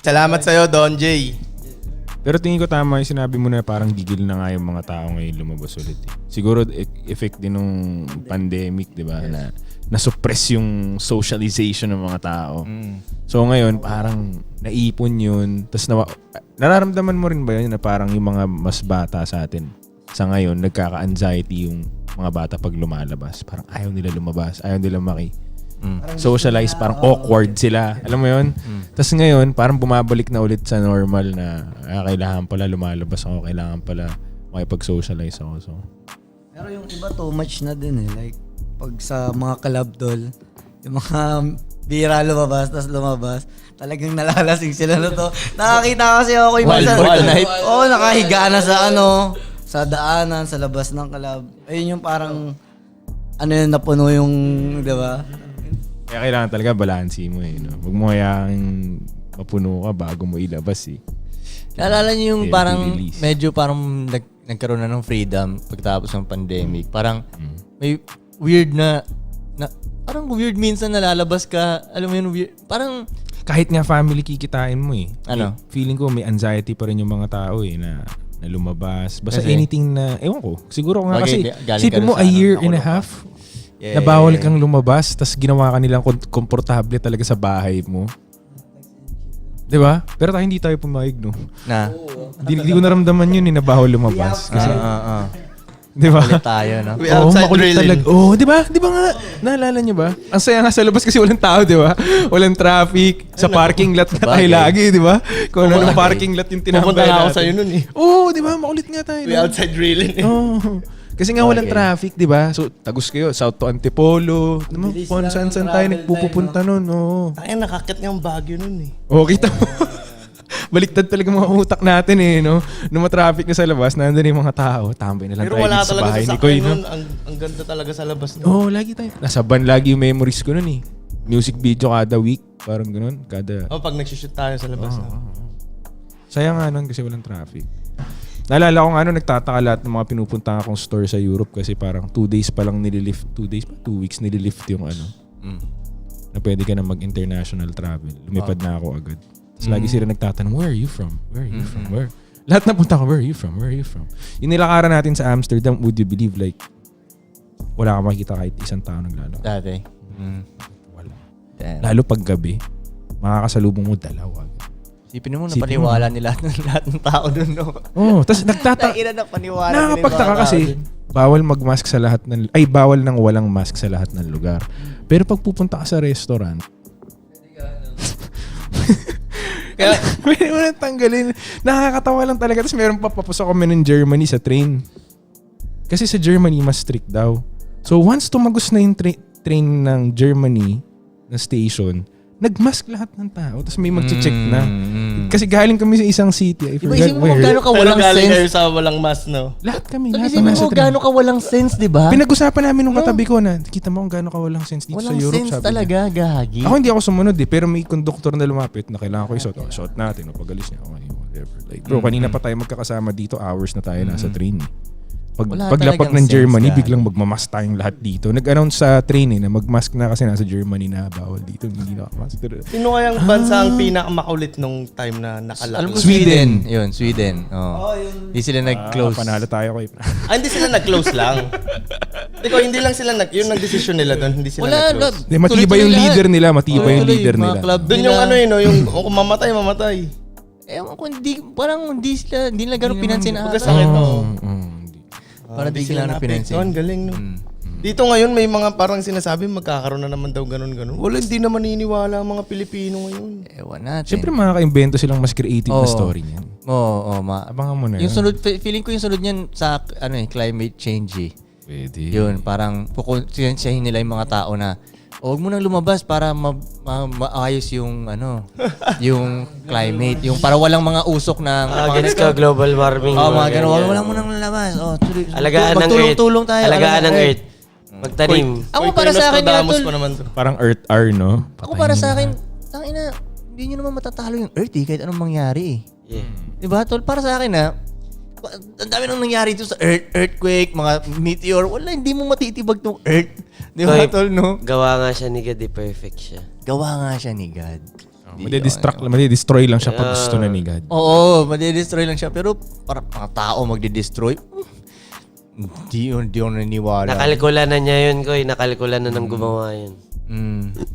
Salamat sa'yo, Don J. Pero tingin ko tama yung sinabi mo na parang gigil na nga yung mga tao ngayon lumabas ulit. Siguro effect din nung pandemic, di ba? Na na-suppress yung socialization ng mga tao. So ngayon, parang naipon yun. Tapos nararamdaman mo rin ba yun na parang yung mga mas bata sa atin sa ngayon, nagkaka-anxiety yung mga bata pag lumalabas. Parang ayaw nila lumabas, ayaw nila socialize, parang awkward sila. Alam mo yun? Tapos ngayon, parang bumabalik na ulit sa normal na kailangan pala lumalabas ako, kailangan pala makipag-socialize ako. So. Pero yung iba too much na din eh. Like, pag sa mga club doll, yung mga bira lumabas, tas lumabas, talagang nalalasing sila na to. Nakakita kasi ako yung Wild night. Oo, nakahiga na sa sa daanan, sa labas ng club. Ayun yung parang, yun, napuno yung, di ba? Kaya kailangan talaga balansi mo eh. No? Huwag mo hayaan mapuno ka bago mo ilabas eh. Naalala niyo yung parang Release. medyo parang nagkaroon na ng freedom pagtapos ng pandemic. Parang may weird na parang weird minsan nalalabas ka. Alam mo yun, weird. Parang Kahit nga family kikitain mo eh. Ano? Feeling ko may anxiety pa rin yung mga tao eh na lumabas. Basta Kasi? anything na, ewan ko. Siguro nga kasi, Galing ka sipin rin mo sa a year ano, and a nakulong half na bawal kang lumabas tas ginawa ka nilang komportable talaga sa bahay mo. Diba? Pero hindi tayo pumayag, no? na. Hindi ko naramdaman yun na bawal lumabas. Kasi, diba? Ulit tayo, no? We Oo, outside makulit drilling. talaga. Oo, di ba? Di ba nga? Naalala niyo ba? Ang saya nga sa labas kasi walang tao, di ba? Walang traffic. Sa parking lot na tayo lagi, di ba? Kung ano ng parking lot yung tinambay Pupunta na ako natin. sa'yo nun eh. Oo, di ba? Makulit nga tayo. We outside drilling eh. Oo. Kasi nga walang traffic, di ba? So, tagus kayo. South to Antipolo. Kung saan tayo nagpupunta nun. Oo. Ay, nakakit nga ang Baguio nun eh. Oo, kita mo. Baliktad talaga mga utak natin eh, no? Nung matraffic na sa labas, nandun yung mga tao. Tambay na lang Pero tayo wala dito sa talaga bahay sa ni Koy, sakyan no? nun. Ang ganda talaga sa labas nun. Oo, lagi tayo. Nasa van lagi yung memories ko nun eh. Music video kada week. Parang ganun. Pag nagsishoot tayo sa labas na. Sayang nga nun kasi walang traffic. Naalala ko nga nagtataka lahat ng mga pinupunta akong store sa Europe kasi parang 2 days pa lang nililift. 2 days pa? 2 weeks nililift yung na pwede ka na mag-international travel. Lumipad na ako agad. Tapos lagi sila nagtatanong, where are you from? Where are you from? Where? Lahat na punta ko, where are you from? Where are you from? Yung nilakaran natin sa Amsterdam, would you believe like wala ka makikita kahit isang tao naglalakad. Dati. Wala. Damn. Lalo pag gabi, makakasalubong mo dalawa. Sipin mo, Sipin napaniwala nila lahat ng tao dun, no? Oo, tapos Taira na paniwala nakakapagtaka kasi bawal mag-mask sa lahat ng bawal nang walang mask sa lahat ng lugar. Pero pag pupunta ka sa restaurant, kaya pwede mo nang tanggalin. Nakakatawa lang talaga. Tapos meron pa papasok kami ng Germany sa train. Kasi sa Germany mas strict daw. So once tumagos na yung train ng Germany na station, nagmask lahat ng tao. Tapos may mag-check na. Kasi galing kami sa isang city. I forgot Isipin mo where. gano'n ka Pero walang galing kayo sense. sa walang mask, no? Lahat kami. Lahat Isipin na nasa mo train. gano'n ka walang sense, di ba? Pinag-usapan namin nung katabi ko na, kita mo kung gaano ka walang sense dito Walang sa Europe. sense Sabi talaga, gagi. niya. Ako hindi ako sumunod eh, pero may conductor na lumapit na kailangan ko isuot. Suot natin, o pagalis niya. Okay, whatever. Like, bro, kanina pa tayo magkakasama dito, hours na tayo nasa train eh. Wala Paglapag talagang ng sense, Germany, gagi. biglang magmamask tayong lahat dito. Nag-announce sa train eh, na magmask na kasi nasa Germany na bawal dito. Hindi na mask. Sino kayang bansa ang pinakamakulit nung time na nakalock? Alam ko Sweden. Yun, Sweden. Oh. Hindi sila nag-close. Panalo tayo kay Hindi sila nag-close lang. Ikaw, hindi lang sila yun ang decision nila doon. Hindi sila Wala, nag-close. Di, matibay yung leader nila, matibay yung leader nila. Doon yung ano yun, no? Yung kung mamatay. Ewan ko, parang hindi nila gano'ng pinansin na. Pagkasakit, no? Parang di sila na pinansin. Galing, no? Dito ngayon, may mga parang sinasabi, magkakaroon na naman daw ganun. Wala, hindi naman naniniwala ang mga Pilipino ngayon. Ewan natin. Siyempre makaka-invento silang mas creative na story niyan. Oo, Abangan mo na yung yun. sunod, feeling ko yung sunod niyan sa climate change eh. Pwede. Yun, parang siyahin nila yung mga tao na huwag mo nang lumabas para maayos yung yung climate, yung para walang mga usok na Gets ka, global warming. mga ganun, wala mo nang lalabas. Alagaan ng Earth. Magtulong-tulong tayo. Alagaan ng Earth. Magtanim. Ako para sa akin Nostradamus tol, pa naman to. Parang Earth R, no? ako para sa akin, tangina, hindi nyo naman matatalo yung Earth eh, kahit anong mangyari eh. Yeah. Diba tol? Para sa akin ang dami nang nangyari dito sa earthquake, mga meteor, wala, hindi mo matitibag tong Earth. Diba Hoy, tol, no? Gawa nga siya ni God, perfect siya. Gawa nga siya ni God. Madidestroy lang siya pag gusto na ni God. Oo, madidestroy lang siya. Pero parang mga tao magdidestroy. Hindi ko naniniwala. Nakalkula na niya yun, Koy. Nakalkula na nang gumawa yun.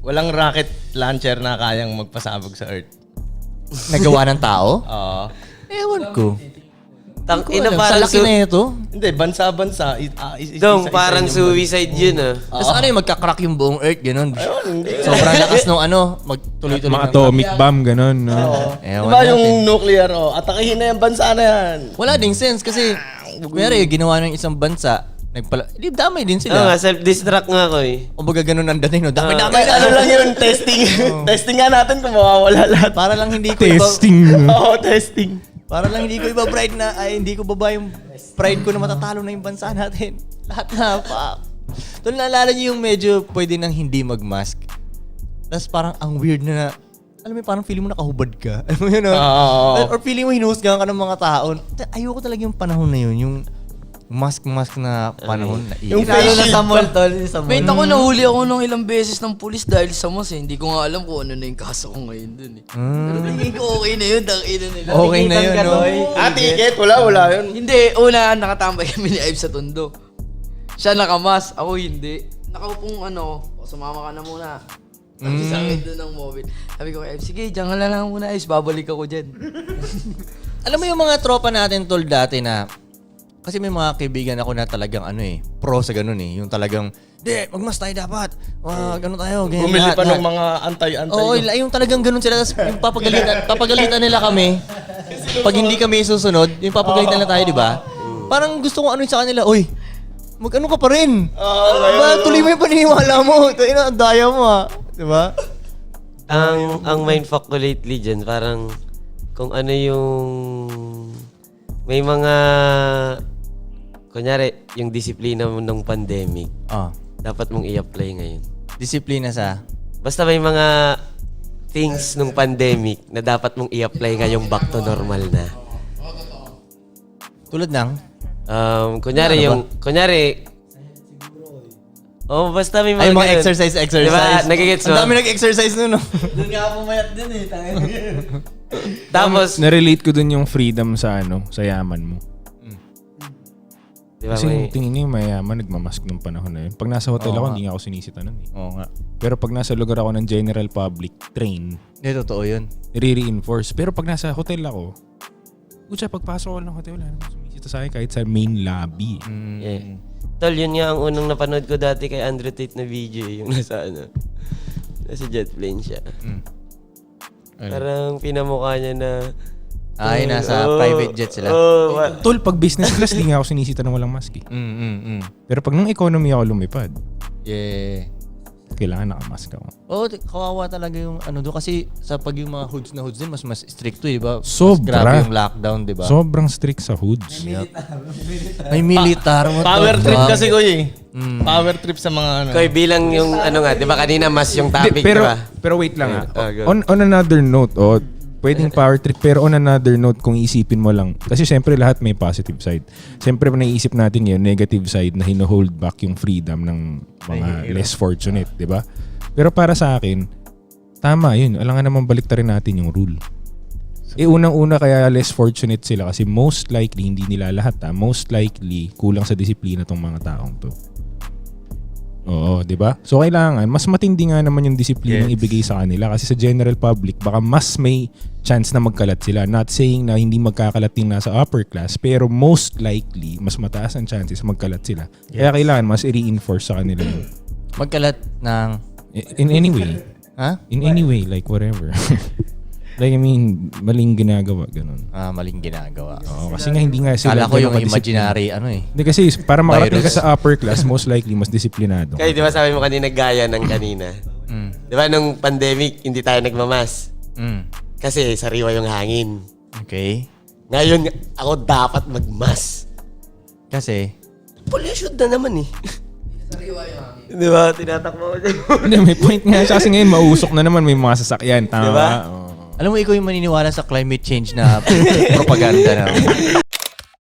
Walang rocket launcher na kayang magpasabog sa Earth. Nagawa ng tao? Oo. Ewan ko. Tang ina Sa parang laki na ito. Hindi, bansa-bansa. Dong, parang suicide yun ah. Tapos ano yung magka-crack yung buong Earth, ganun. Ayun, hindi. Sobrang lakas nung magtuloy-tuloy. Mga atomic bomb, ganun. No? Ewan Diba natin. yung nuclear, atakihin na yung bansa na yan. Wala ding sense kasi kunyari ginawa ng isang bansa, damay din Oo sila. nga, self-destruct nga, Koy. O baga ganun ang dating, no? Damay-damay Ano lang yun, testing. Testing nga natin kung mawawala lahat. Para lang hindi ko Testing. Oo, testing. Para lang hindi ko iba-pride na, hindi ko baba yung pride ko na matatalo na yung bansa natin. Lahat na, fuck. Tol, naalala niyo yung medyo pwede nang hindi mag-mask. Tapos parang ang weird na, alam mo, parang feeling mo nakahubad ka. Alam mo yun, no? Oo. Or feeling mo hinuhusgahan ka ng mga tao. Ayoko talaga yung panahon na yun, yung mask na panahon na Yung Lalo face na sa shield mall, tol. Sa mall. Wait, ako nahuli ako ng ilang beses ng pulis dahil sa mas eh. Hindi ko nga alam kung ano na yung kaso ko ngayon dun eh. Pero tingin ko okay na yun, tangina nila. Okay na yun, no? Ticket, wala yun. Hindi, una nakatambay kami ni Ive sa Tondo. Siya nakamas, ako hindi. Nakaupong ano, sumama ka na muna. Sabi sa akin doon ng mobile. Sabi ko kay Ive, sige, diyan ka na lang muna Ive, babalik ako dyan. Alam mo yung mga tropa natin, tol, dati na, kasi may mga kaibigan ako na talagang pro sa ganun eh. Yung talagang, magmas tayo dapat. Ganun tayo, ganyan Bumili pa lahat. ng mga antay-antay. Oo, yung talagang ganun sila. Tapos yung papagalitan nila kami. Pag hindi kami susunod, yung papagalitan na tayo, di ba? Parang gusto ko ano sa kanila, oy, mag-ano ka pa rin. Diba? Tuloy mo yung paniniwala mo. Ito, ang daya mo Di ba? Ang mindfuck ko lately dyan, parang kung ano yung may mga kunyari yung disiplina mo ng pandemic, dapat mong i-apply ngayon. Disiplina sa... Basta may mga things nung pandemic na dapat mong i-apply ngayong back to normal na. Tulad ng... Kunyari basta may mga Ay, mga ganun. exercise. Diba? Nagigets mo? Ang dami nag-exercise nun, no? Doon nga pumayat din eh. Tapos, Na-relate ko dun yung freedom sa sa yaman mo. diba, Kasi may, tingin niyo yung mayaman, nagmamask nung panahon na yun. Pag nasa hotel ako, hindi nga ako sinisita nun eh. Oo nga. Pero pag nasa lugar ako ng general public, train, Hindi, totoo yun. nire-reinforce. Pero pag nasa hotel ako, kutsa, pagpasok ko ng hotel, wala naman sumisita sa akin kahit sa main lobby. yeah. Tol, yun nga ang unang napanood ko dati kay Andrew Tate na video, yung nasa jet plane siya. Parang pinamukha niya na Ay, nasa private jet sila. Tol, pag business class, di nga ako sinisita ng walang mask eh. Pero pag nung economy ako lumipad, Yeah. kailangan nakamask ako. Oo, kawawa talaga yung doon. Kasi pag yung mga hoods na hoods din, mas stricto, di ba? Sobra. Mas grabe yung lockdown, di ba? Sobrang strict sa hoods. May militar mo. Power trip kasi ko eh. Power trip sa mga Koy, bilang yung nga, di ba kanina mas yung topic, pero, di ba? pero wait lang go. on another note, pwedeng power trip, pero on another note, kung isipin mo lang, kasi siyempre lahat may positive side. Siyempre naiisip natin yung negative side na hino-hold back yung freedom ng mga less fortunate, di ba? Pero para sa akin, tama yun. Alangan naman baliktarin natin yung rule. Unang-una kaya less fortunate sila kasi most likely, hindi nila lahat most likely, kulang sa disiplina tong mga taong to. Oo, di ba? So kailangan, mas matindi nga naman yung disiplinang ibigay sa kanila kasi sa general public, baka mas may chance na magkalat sila. Not saying na hindi magkakalat yung nasa upper class, pero most likely, mas mataas ang chances magkalat sila. Kaya kailangan mas i-reinforce sa kanila yun. Magkalat ng... In any way. Ha? In any way, like whatever. Like, I mean, maling ginagawa, ganun. Maling ginagawa. Oo, kasi nga hindi nga sila... Kala ko yung ganun kadisiplina. imaginary, Hindi kasi, para makarating ka Virus. sa upper class, most likely, mas disiplinado. Kaya di ba sabi mo kanina gaya ng kanina? Di ba nung pandemic, hindi tayo nagmamas? Kasi sariwa yung hangin. Okay. Ngayon, ako dapat magmas. Kasi... Pollution na naman eh. Di ba? Tinatakbo ko dyan. Hindi, may point nga siya kasi ngayon mausok na naman may mga sasakyan. Tama Diba? ba? Oo. Alam mo, ikaw yung maniniwala sa climate change na propaganda na.